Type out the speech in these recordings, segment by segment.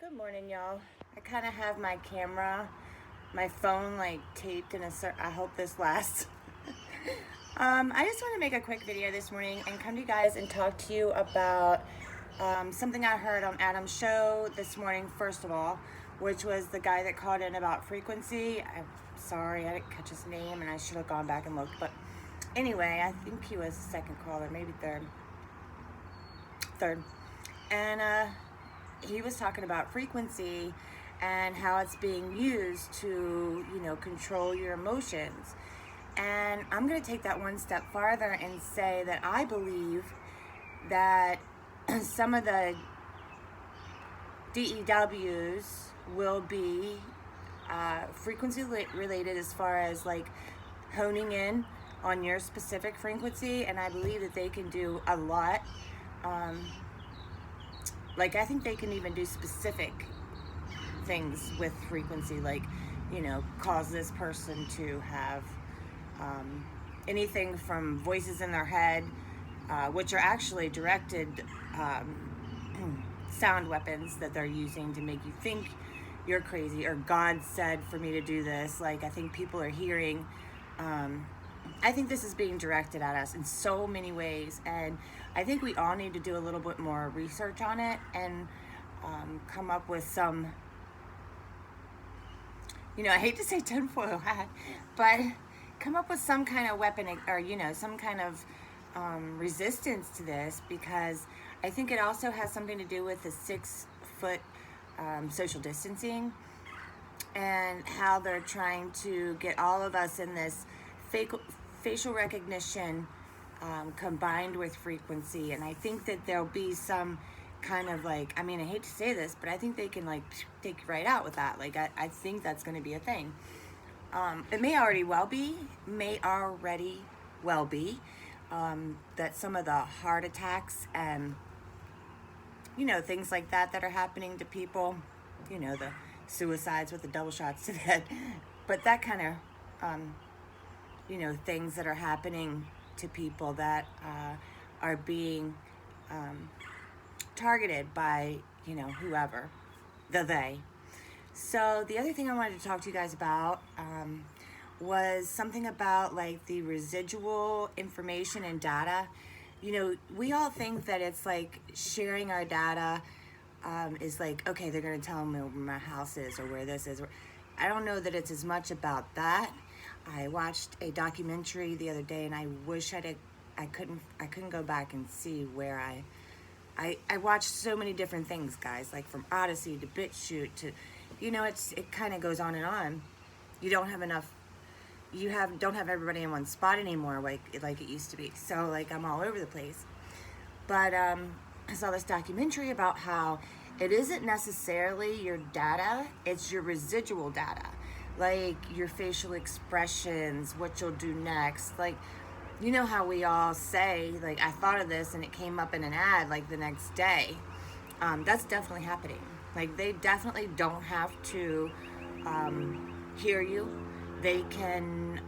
Good morning, y'all. I kind of have my camera, my phone like taped in a I hope this lasts. I just want to make a quick video this morning and come to you guys and talk to you about something I heard on Adam's show this morning, first of all, which was the guy that called in about frequency. I'm sorry, I didn't catch his name and I should have gone back and looked. But anyway, I think he was the second caller, maybe third. And he was talking about frequency and how it's being used to, control your emotions. And I'm going to take that one step farther and say that I believe that some of the DEWs will be frequency related, as far as like honing in on your specific frequency. And I believe that they can do a lot. I think they can even do specific things with frequency, like, cause this person to have anything from voices in their head, which are actually directed sound weapons that they're using to make you think you're crazy, or God said for me to do this. Like, I think people are hearing, I think this is being directed at us in so many ways, and I think we all need to do a little bit more research on it and come up with some, I hate to say tinfoil hat, but come up with some kind of weapon, or, some kind of resistance to this, because I think it also has something to do with the 6-foot social distancing and how they're trying to get all of us in this facial recognition combined with frequency. And I think that there'll be some kind of I hate to say this, but I think they can take you right out with that. I think that's going to be a thing. It may already well be that some of the heart attacks and things like that are happening to people, the suicides with the double shots to the head, but that kind of things that are happening to people that are being targeted by, whoever, they. So the other thing I wanted to talk to you guys about was something about the residual information and data. We all think that it's sharing our data is okay, they're going to tell me where my house is or where this is. I don't know that it's as much about that. I watched a documentary the other day, and I wish I couldn't go back and see where I watched so many different things, guys, from Odyssey to BitChute to, it kind of goes on and on. You don't have enough, don't have everybody in one spot anymore like it used to be. So I'm all over the place. But I saw this documentary about how it isn't necessarily your data, it's your residual data. Your facial expressions, what you'll do next. How we all say, I thought of this and it came up in an ad the next day. That's definitely happening. They definitely don't have to hear you. They can,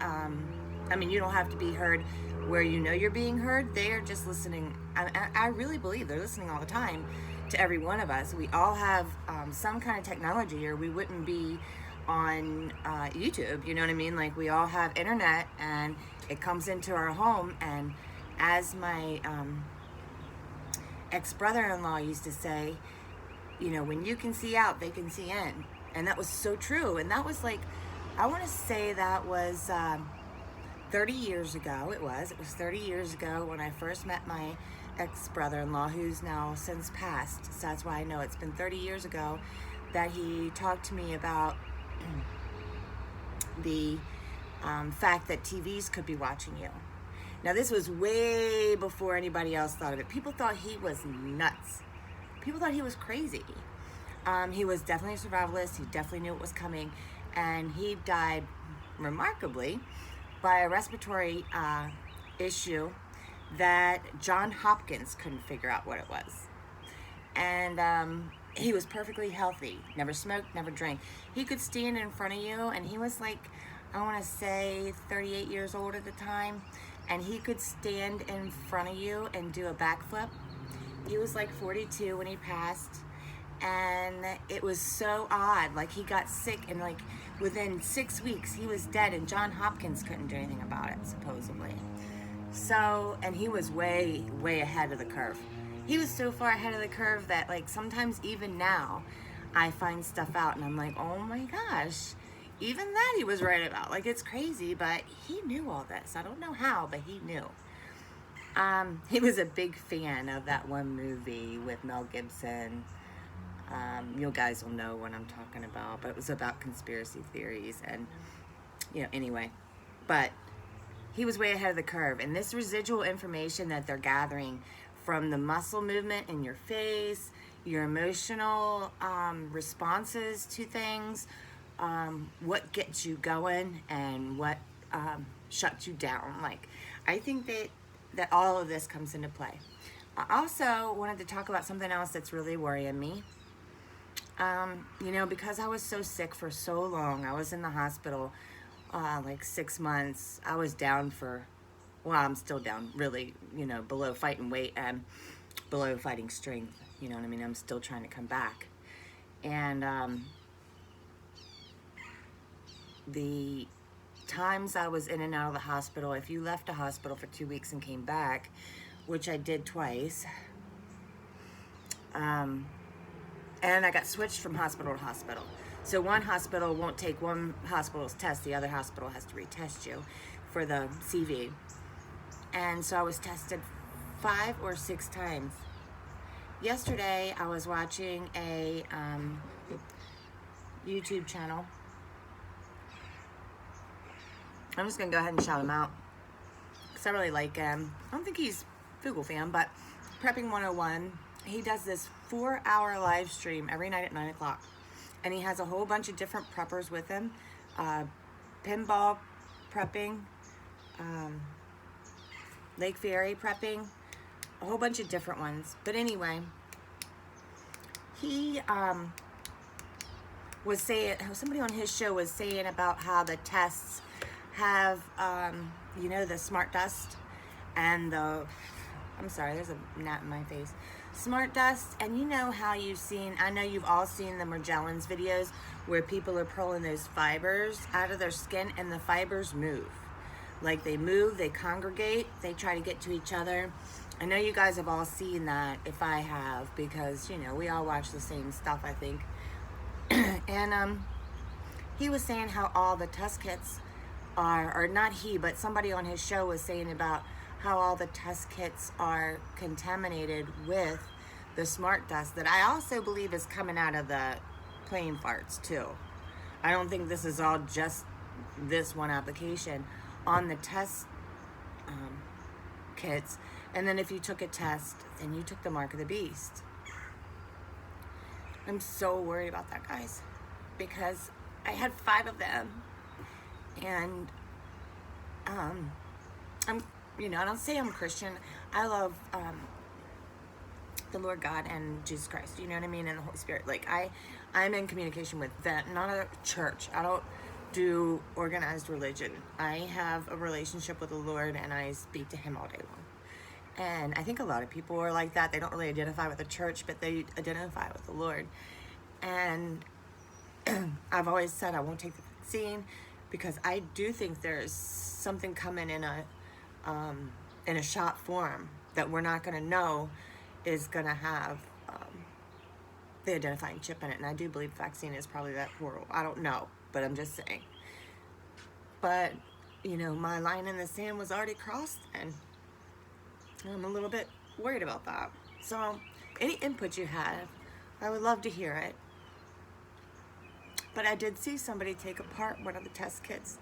you don't have to be heard where you're being heard. They are just listening. I really believe they're listening all the time to every one of us. We all have some kind of technology, or we wouldn't be on YouTube, you know what I mean? We all have internet, and it comes into our home. And as my ex-brother-in-law used to say, when you can see out, they can see in. And that was so true. And that was I want to say that was 30 years ago. It was 30 years ago when I first met my ex-brother-in-law, who's now since passed. So that's why I know it's been 30 years ago that he talked to me about the fact that TVs could be watching you. Now, this was way before anybody else thought of it. People thought he was nuts. People thought he was crazy. He was definitely a survivalist. He definitely knew it was coming. And he died remarkably by a respiratory issue that John Hopkins couldn't figure out what it was. And he was perfectly healthy, never smoked, never drank. He could stand in front of you, and he was I want to say 38 years old at the time, and he could stand in front of you and do a backflip. He was 42 when he passed, and And it was so odd. Like, he got sick, and like within 6 weeks he was dead, and John Hopkins couldn't do anything about it, supposedly. So, and he was way ahead of the curve. He was so far ahead of the curve that, like, sometimes even now I find stuff out and I'm like, oh my gosh, even that he was right about. Like, it's crazy, but he knew all this. I don't know how, but he knew. He was a big fan of that one movie with Mel Gibson. You guys will know what I'm talking about, but it was about conspiracy theories and, anyway. But he was way ahead of the curve. And this residual information that they're gathering from the muscle movement in your face, your emotional responses to things, what gets you going and what shuts you down. Like, I think that all of this comes into play. I also wanted to talk about something else that's really worrying me. Because I was so sick for so long, I was in the hospital like 6 months. I was down I'm still down, really, below fighting weight and below fighting strength. You know what I mean? I'm still trying to come back. And the times I was in and out of the hospital, if you left a hospital for 2 weeks and came back, which I did twice, and I got switched from hospital to hospital. So one hospital won't take one hospital's test, the other hospital has to retest you for the CV. And so I was tested 5 or 6 times. Yesterday I was watching a YouTube channel. I'm just gonna go ahead and shout him out because I really like him. I don't think he's Fugle fan, but Prepping 101. He does this 4-hour live stream every night at 9 o'clock. And he has a whole bunch of different preppers with him. Pinball prepping, Lake Ferry prepping, a whole bunch of different ones. But anyway, he was saying, somebody on his show was saying about how the tests have, the smart dust and I'm sorry, there's a gnat in my face. Smart dust, and you know how I know you've all seen the Morgellons videos where people are pulling those fibers out of their skin and the fibers move. Like, they move, they congregate, they try to get to each other. I know you guys have all seen that, if I have, because, we all watch the same stuff, I think. And he was saying how all the test kits or not he, but somebody on his show was saying about how all the test kits are contaminated with the smart dust that I also believe is coming out of the plane farts too. I don't think this is all just this one application on the test kits. And then if you took a test, then you took the mark of the beast. I'm so worried about that, guys, because I had 5 of them, and I don't say I'm Christian. I love the Lord God and Jesus Christ, you know what I mean, and the Holy Spirit. Like, I'm in communication with that, not a church. I don't do organized religion. I have a relationship with the Lord, and I speak to Him all day long. And I think a lot of people are like that. They don't really identify with the church, but they identify with the Lord. And I've always said I won't take the vaccine because I do think there's something coming in a shot form that we're not going to know is going to have the identifying chip in it. And I do believe the vaccine is probably that horrible. I don't know, but I'm just saying. But, my line in the sand was already crossed, and I'm a little bit worried about that. So, any input you have, I would love to hear it. But I did see somebody take apart one of the test kits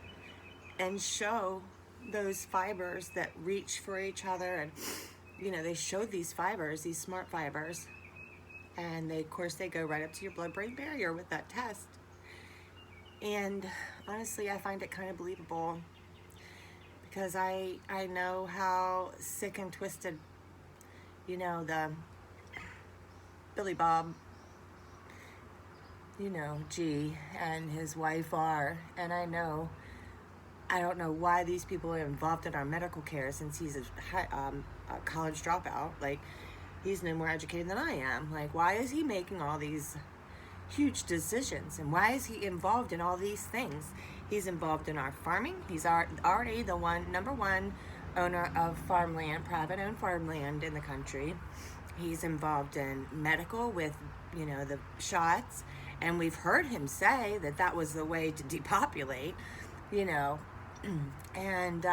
and show those fibers that reach for each other, and they showed these fibers, these smart fibers, and of course they go right up to your blood-brain barrier with that test. And honestly, I find it kind of believable because I know how sick and twisted the Billy Bob G and his wife are, and I don't know why these people are involved in our medical care since he's a college dropout. Like, he's no more educated than I am. Like, why is he making all these huge decisions. And why is he involved in all these things? He's involved in our farming. He's already the number one owner of farmland, private owned farmland in the country. He's involved in medical with, the shots. And we've heard him say that that was the way to depopulate, and,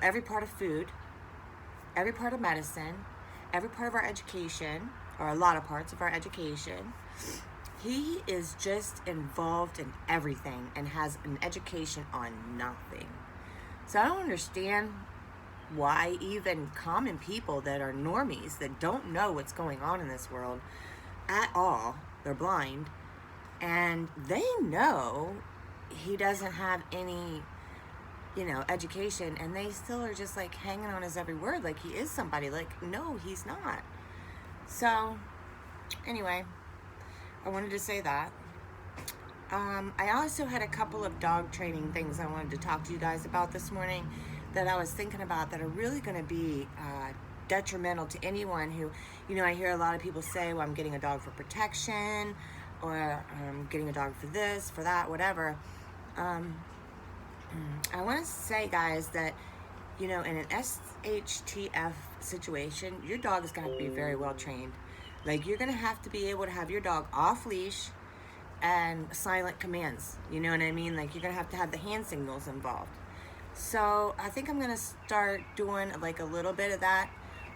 every part of food, every part of medicine, every part of our education, or a lot of parts of our education. He is just involved in everything and has an education on nothing. So I don't understand why even common people that are normies, that don't know what's going on in this world at all, they're blind, and they know he doesn't have any, education, and they still are just like hanging on his every word like he is somebody. Like, no, he's not. So anyway, I wanted to say that. I also had a couple of dog training things I wanted to talk to you guys about this morning that I was thinking about that are really going to be detrimental to anyone who, I hear a lot of people say, well, I'm getting a dog for protection, or I'm getting a dog for this, for that, whatever. I want to say, guys, that, in an SHTF situation, your dog is going to have to be very well trained. Like, you're going to have to be able to have your dog off leash and silent commands. You know what I mean? Like, you're going to have the hand signals involved. So I think I'm going to start doing like a little bit of that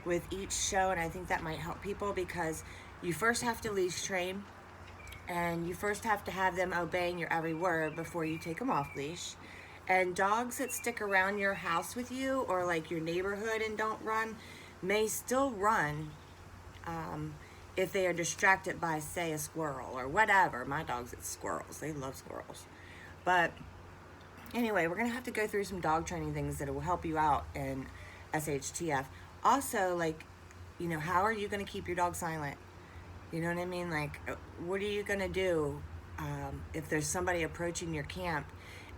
with each show, and I think that might help people, because you first have to leash train, and you first have to have them obeying your every word before you take them off leash. And dogs that stick around your house with you, or like your neighborhood, and don't run, may still run if they are distracted by, say, a squirrel or whatever. My dogs, it's squirrels. They love squirrels. But anyway, we're going to have to go through some dog training things that will help you out in SHTF. Also, like, how are you going to keep your dog silent? You know what I mean? Like, what are you going to do if there's somebody approaching your camp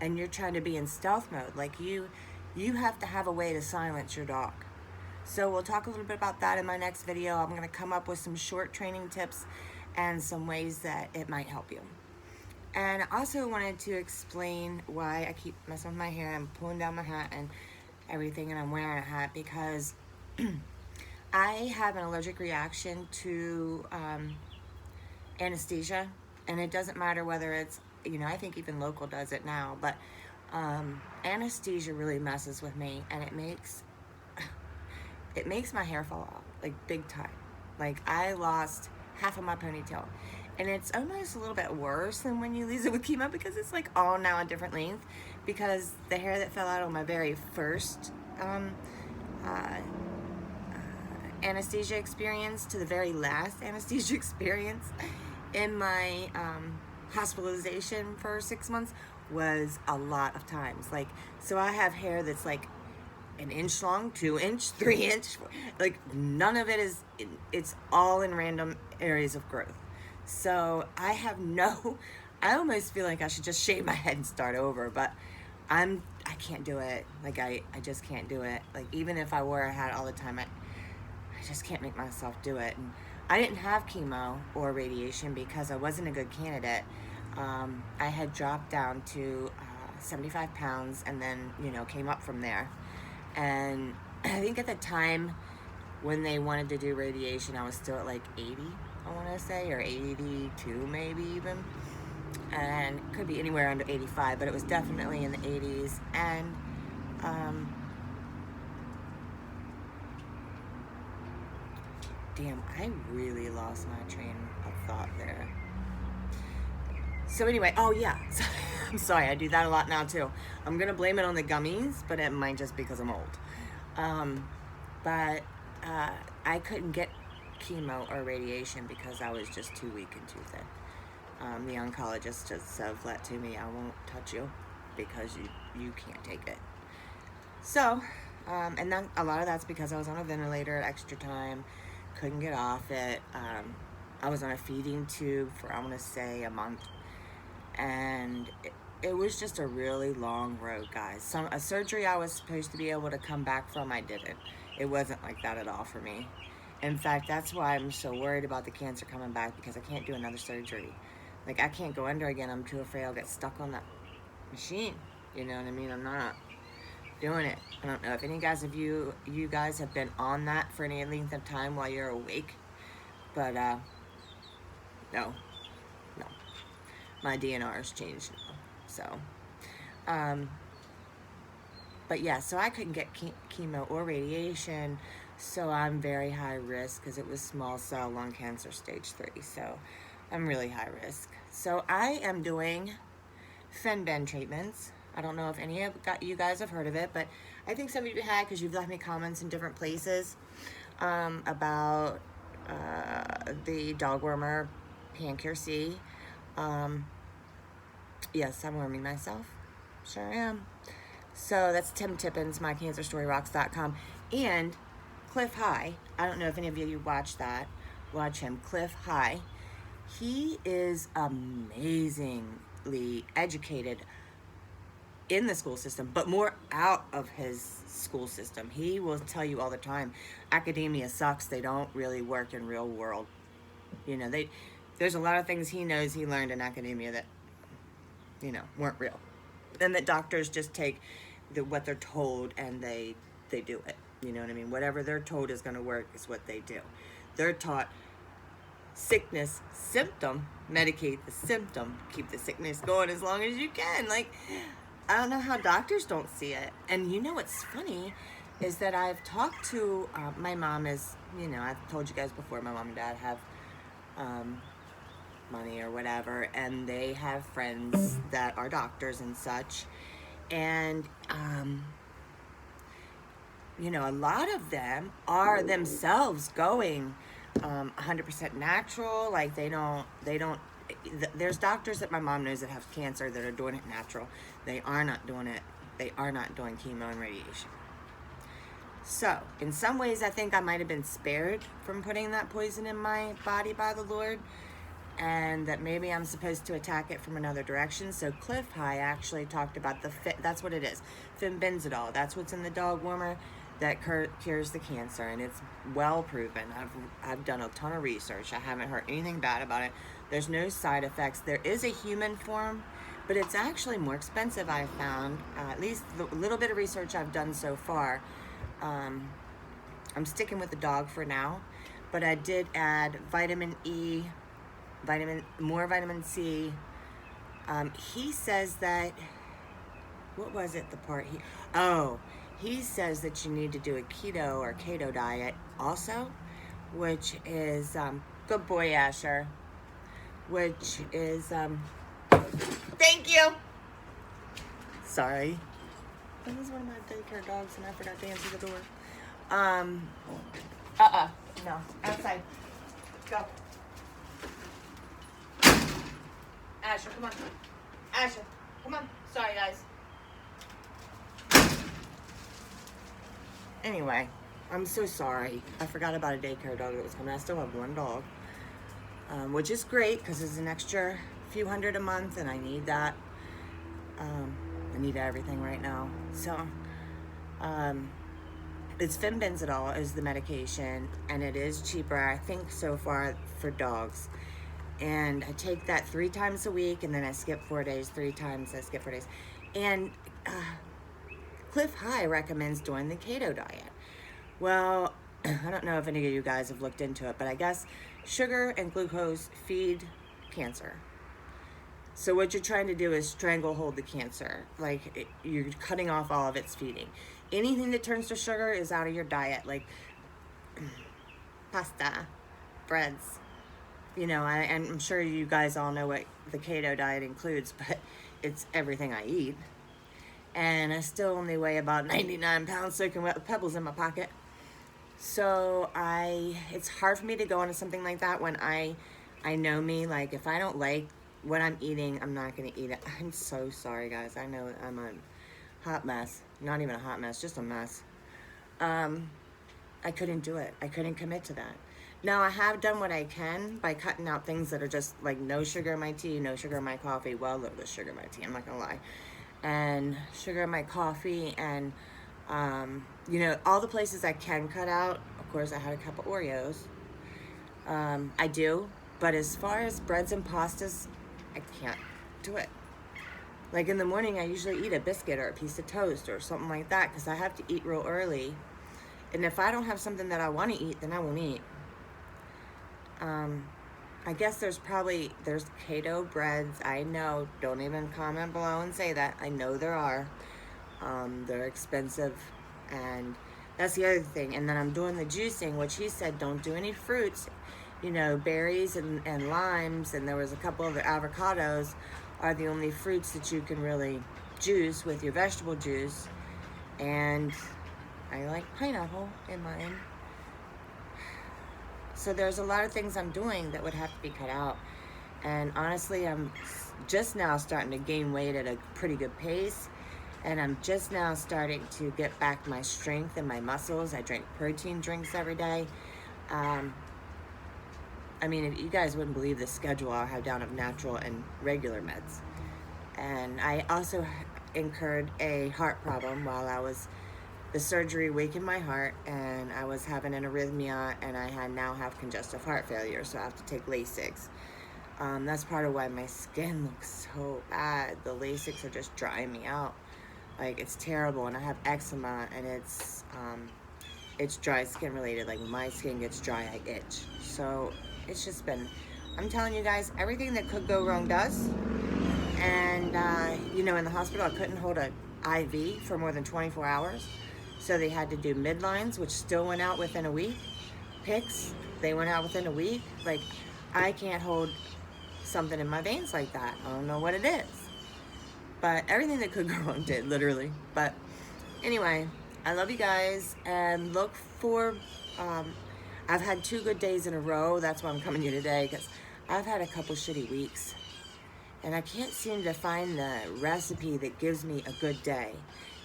and you're trying to be in stealth mode? Like, you have to have a way to silence your dog. So we'll talk a little bit about that in my next video. I'm going to come up with some short training tips and some ways that it might help you. And I also wanted to explain why I keep messing with my hair. I'm pulling down my hat and everything, and I'm wearing a hat because I have an allergic reaction to anesthesia. And it doesn't matter whether it's, I think even local does it now, but anesthesia really messes with me, and it makes my hair fall out, like, big time. Like, I lost half of my ponytail. And it's almost a little bit worse than when you lose it with chemo, because it's like all now a different length, because the hair that fell out on my very first anesthesia experience to the very last anesthesia experience in my hospitalization for 6 months was a lot of times. Like, so I have hair that's like an inch long, 2 inch, 3 inch, like none of it is, it's all in random areas of growth. So I almost feel like I should just shave my head and start over, but I can't do it. Like, I just can't do it. Like, even if I wore a hat all the time, I just can't make myself do it. And I didn't have chemo or radiation because I wasn't a good candidate. I had dropped down to 75 pounds and then, came up from there. And I think at the time when they wanted to do radiation, I was still at like 80, I want to say, or 82 maybe even. And it could be anywhere under 85, but it was definitely in the 80s. And damn, I really lost my train of thought there. So anyway, oh yeah, I'm sorry, I do that a lot now too. I'm gonna blame it on the gummies, but it might just because I'm old. But I couldn't get chemo or radiation because I was just too weak and too thin. The oncologist just said flat to me, I won't touch you because you can't take it. So, and that, a lot of that's because I was on a ventilator at extra time, couldn't get off it. I was on a feeding tube for, I want to say, a month. And it was just a really long road, guys. A surgery I was supposed to be able to come back from, I didn't. It wasn't like that at all for me. In fact, that's why I'm so worried about the cancer coming back, because I can't do another surgery. Like, I can't go under again. I'm too afraid I'll get stuck on that machine. You know what I mean? I'm not doing it. I don't know if any guys of you guys have been on that for any length of time while you're awake, but no, no, my DNR has changed now. So, but yeah, so I couldn't get chemo or radiation, so I'm very high risk because it was small cell lung cancer stage 3. So I'm really high risk. So I am doing Fenben treatments. I don't know if any of you guys have heard of it, but I think some of you had, because you've left me comments in different places about the dog wormer Pancure C. Yes, I'm worming myself. Sure am. So that's Tim Tippins, mycancerstoryrocks.com. And Cliff High. I don't know if any of you watch that. Watch him. Cliff High. He is amazingly educated in the school system, but more out of his school system. He will tell you all the time, academia sucks. They don't really work in real world. You know, there's a lot of things he knows he learned in academia that, you know, weren't real. And that doctors just take what they're told and they do it. You know what I mean? Whatever they're told is going to work is what they do. They're taught sickness, symptom, medicate the symptom, keep the sickness going as long as you can. Like, I don't know how doctors don't see it. And you know what's funny is that I've talked to, my mom is, you know, I've told you guys before, my mom and dad have money or whatever, and they have friends that are doctors and such. And, you know, a lot of them are themselves going 100% natural. Like, they don't, there's doctors that my mom knows that have cancer that are doing it natural. They are not doing it. They are not doing chemo and radiation. So, in some ways, I think I might have been spared from putting that poison in my body by the Lord, and that maybe I'm supposed to attack it from another direction. So Cliff High actually talked about that's what it is, fenbenzidol. That's what's in the dog warmer that cures the cancer, and it's well proven. I've done a ton of research. I haven't heard anything bad about it. There's no side effects. There is a human form, but it's actually more expensive, I found. At least the little bit of research I've done so far. I'm sticking with the dog for now, but I did add vitamin E, more vitamin C. He says that, what was it, the part he says that you need to do a keto or keto diet also, which is, good boy, Asher, which is, thank you. Sorry. That was one of my daycare dogs and I forgot to answer the door. No, outside. Go. Asher, come on. Asher, come on. Sorry, guys. Anyway, I'm so sorry. I forgot about a daycare dog that was coming. I still have one dog, which is great because it's an extra few hundred a month, and I need that. I need everything right now. So, it's fenbenzidol is the medication, and it is cheaper, I think, so far for dogs. And I take that 3 times a week, and then I skip 4 days. 3 times, I skip 4 days. And Cliff High recommends doing the keto diet. Well, I don't know if any of you guys have looked into it, but I guess sugar and glucose feed cancer. So what you're trying to do is stranglehold the cancer. Like, you're cutting off all of its feeding. Anything that turns to sugar is out of your diet, like pasta, breads. You know, I'm sure you guys all know what the keto diet includes, but it's everything I eat. And I still only weigh about 99 pounds soaking wet with pebbles in my pocket. So it's hard for me to go into something like that when I know me. Like, if I don't like what I'm eating, I'm not going to eat it. I'm so sorry, guys. I know I'm a hot mess. Not even a hot mess, just a mess. I couldn't do it. I couldn't commit to that. Now, I have done what I can by cutting out things that are just like no sugar in my tea, no sugar in my coffee. Well, a little bit of sugar in my tea, I'm not going to lie. And sugar in my coffee, and, you know, all the places I can cut out. Of of course, I had a couple Oreos. I do, but as far as breads and pastas, I can't do it. Like in the morning, I usually eat a biscuit or a piece of toast or something like that because I have to eat real early. And if I don't have something that I want to eat, then I won't eat. I guess there's keto breads. I know. Don't even comment below and say that. I know there are. They're expensive, and that's the other thing. And then I'm doing the juicing, which he said don't do any fruits. You know, berries and limes, and there was a couple of the avocados are the only fruits that you can really juice with your vegetable juice. And I like pineapple in mine. So there's a lot of things I'm doing that would have to be cut out. And honestly, I'm just now starting to gain weight at a pretty good pace. And I'm just now starting to get back my strength and my muscles. I drink protein drinks every day. I mean, if you guys wouldn't believe the schedule I have down of natural and regular meds. And I also incurred a heart problem while the surgery weakened my heart, and I was having an arrhythmia, and I now have congestive heart failure, so I have to take Lasix. That's part of why my skin looks so bad. The Lasix are just drying me out. Like, it's terrible, and I have eczema, and it's dry skin related. Like, when my skin gets dry, I itch. So it's just been, I'm telling you guys, everything that could go wrong does. And, you know, in the hospital, I couldn't hold an IV for more than 24 hours. So they had to do midlines, which still went out within a week. Picks, they went out within a week. Like, I can't hold something in my veins like that. I don't know what it is. But everything that could go wrong did, literally. But anyway, I love you guys. And look for, I've had 2 good days in a row. That's why I'm coming to you today, because I've had a couple shitty weeks. And I can't seem to find the recipe that gives me a good day.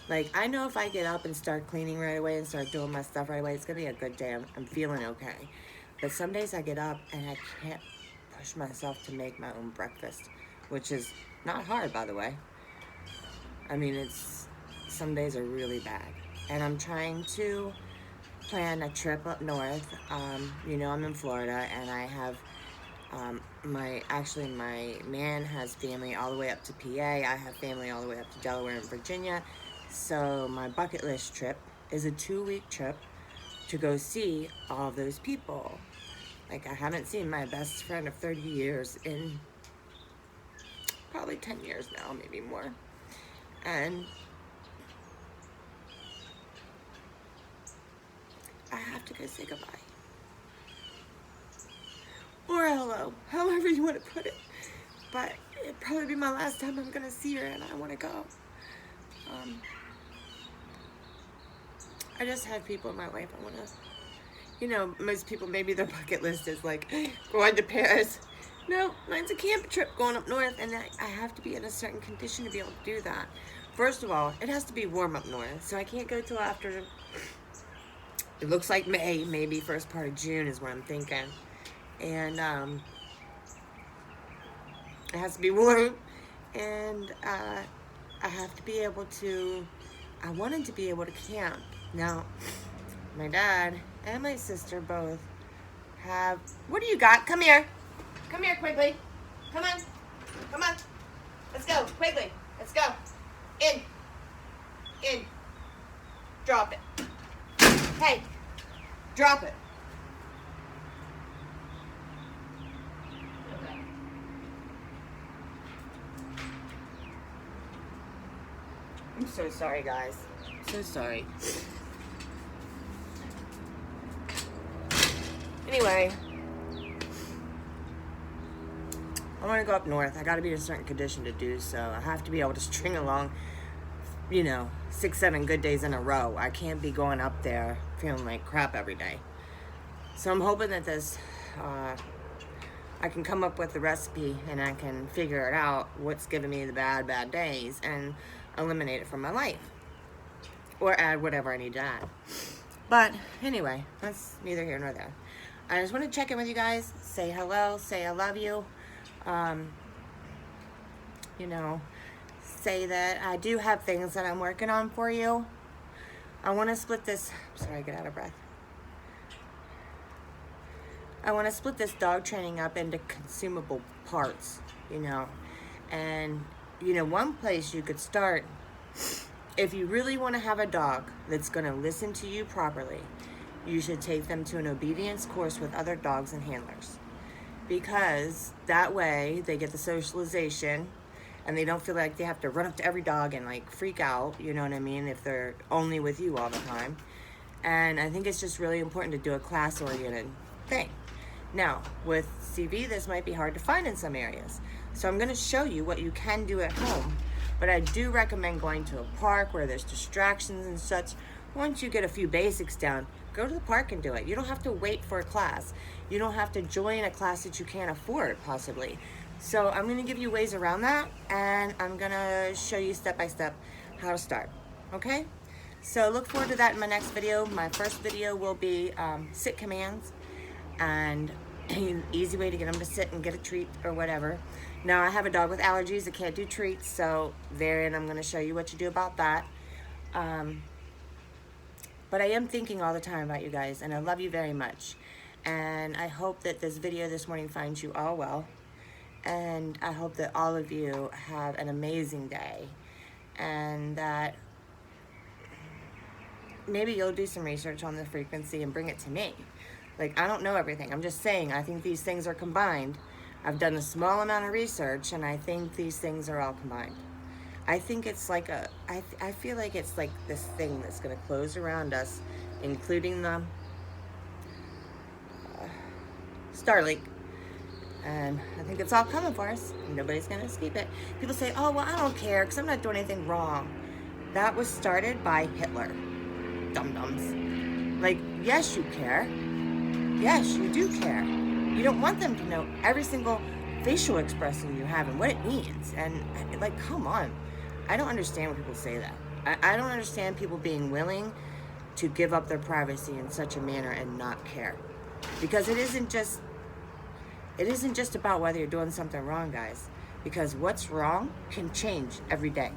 Like, I know if I get up and start cleaning right away and start doing my stuff right away, it's going to be a good day. I'm feeling okay. But some days I get up and I can't push myself to make my own breakfast, which is not hard, by the way. I mean, some days are really bad. And I'm trying to plan a trip up north. You know, I'm in Florida, and I have my man has family all the way up to PA. I have family all the way up to Delaware and Virginia. So my bucket list trip is a 2-week trip to go see all of those people. Like, I haven't seen my best friend of 30 years in probably 10 years now, maybe more. And I have to go say goodbye. Or hello, however you want to put it. But it'd probably be my last time I'm going to see her, and I want to go. I just have people in my life I want to, you know, most people, maybe their bucket list is like going to Paris. No, mine's a camp trip going up north, and I have to be in a certain condition to be able to do that. First of all, it has to be warm up north, so I can't go till after, it looks like May, maybe first part of June is what I'm thinking. And it has to be warm, and I have to be able to, I wanted to be able to camp. Now, my dad and my sister both have, what do you got? Come here. Come here, Quigley. Come on. Come on. Let's go. Quigley. Let's go. In. In. Drop it. Hey. Drop it. I'm so sorry, guys. So sorry. Anyway, I want to go up north. I got to be in a certain condition to do so. I have to be able to string along, you know, 6, 7 good days in a row. I can't be going up there feeling like crap every day. So I'm hoping that this, I can come up with the recipe and I can figure it out what's giving me the bad days and eliminate it from my life. Or add whatever I need to add. But anyway, that's neither here nor there. I just want to check in with you guys, say hello, say I love you. You know, say that I do have things that I'm working on for you. I want to split this, I'm sorry, I get out of breath. I want to split this dog training up into consumable parts, you know. And, you know, one place you could start, if you really want to have a dog that's going to listen to you properly, you should take them to an obedience course with other dogs and handlers. Because that way they get the socialization and they don't feel like they have to run up to every dog and like freak out, you know what I mean, if they're only with you all the time. And I think it's just really important to do a class-oriented thing. Now, with CV, this might be hard to find in some areas. So I'm going to show you what you can do at home, but I do recommend going to a park where there's distractions and such. Once you get a few basics down, go to the park and do it. You don't have to wait for a class. You don't have to join a class that you can't afford, possibly. So I'm going to give you ways around that, and I'm going to show you step by step how to start, okay? So look forward to that in my next video. My first video will be sit commands and an easy way to get them to sit and get a treat or whatever. Now, I have a dog with allergies that can't do treats, so therein I'm going to show you what to do about that. But I am thinking all the time about you guys, and I love you very much. And I hope that this video this morning finds you all well. And I hope that all of you have an amazing day. And that maybe you'll do some research on the frequency and bring it to me. Like, I don't know everything. I'm just saying, I think these things are combined. I've done a small amount of research, and I think these things are all combined. I think it's like I feel like it's like this thing that's going to close around us, including the Starlink. And I think it's all coming for us. Nobody's going to escape it. People say, oh, well, I don't care because I'm not doing anything wrong. That was started by Hitler. Dum-dums. Like, yes, you care. Yes, you do care. You don't want them to know every single facial expression you have and what it means. And, like, come on. I don't understand when people say that. I don't understand people being willing to give up their privacy in such a manner and not care. Because it isn't just about whether you're doing something wrong, guys. Because what's wrong can change every day.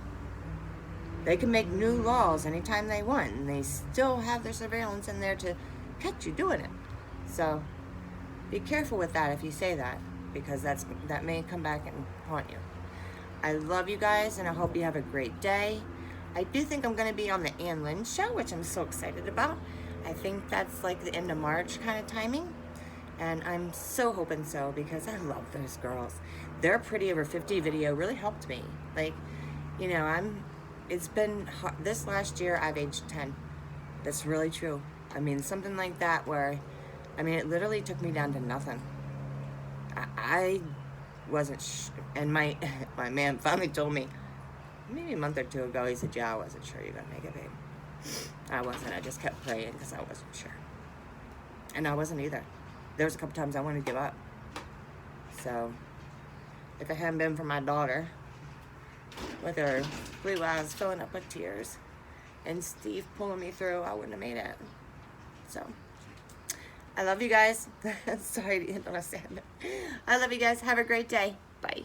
They can make new laws anytime they want, and they still have their surveillance in there to catch you doing it. So be careful with that if you say that, because that may come back and haunt you. I love you guys, and I hope you have a great day. I do think I'm going to be on the Ann Lynn show, which I'm so excited about. I think that's like the end of March kind of timing. And I'm so hoping so, because I love those girls. Their Pretty Over 50 video really helped me. Like, you know, it's been hard. This last year, I've aged 10. That's really true. I mean, something like that where, I mean, it literally took me down to nothing. I wasn't, and my man finally told me, maybe a month or two ago, he said, yeah, I wasn't sure you're going to make it, babe. I wasn't. I just kept praying because I wasn't sure. And I wasn't either. There was a couple times I wanted to give up. So, if it hadn't been for my daughter, with her blue eyes filling up with tears, and Steve pulling me through, I wouldn't have made it. So, I love you guys. Sorry to end on a sad note. I love you guys. Have a great day. Bye.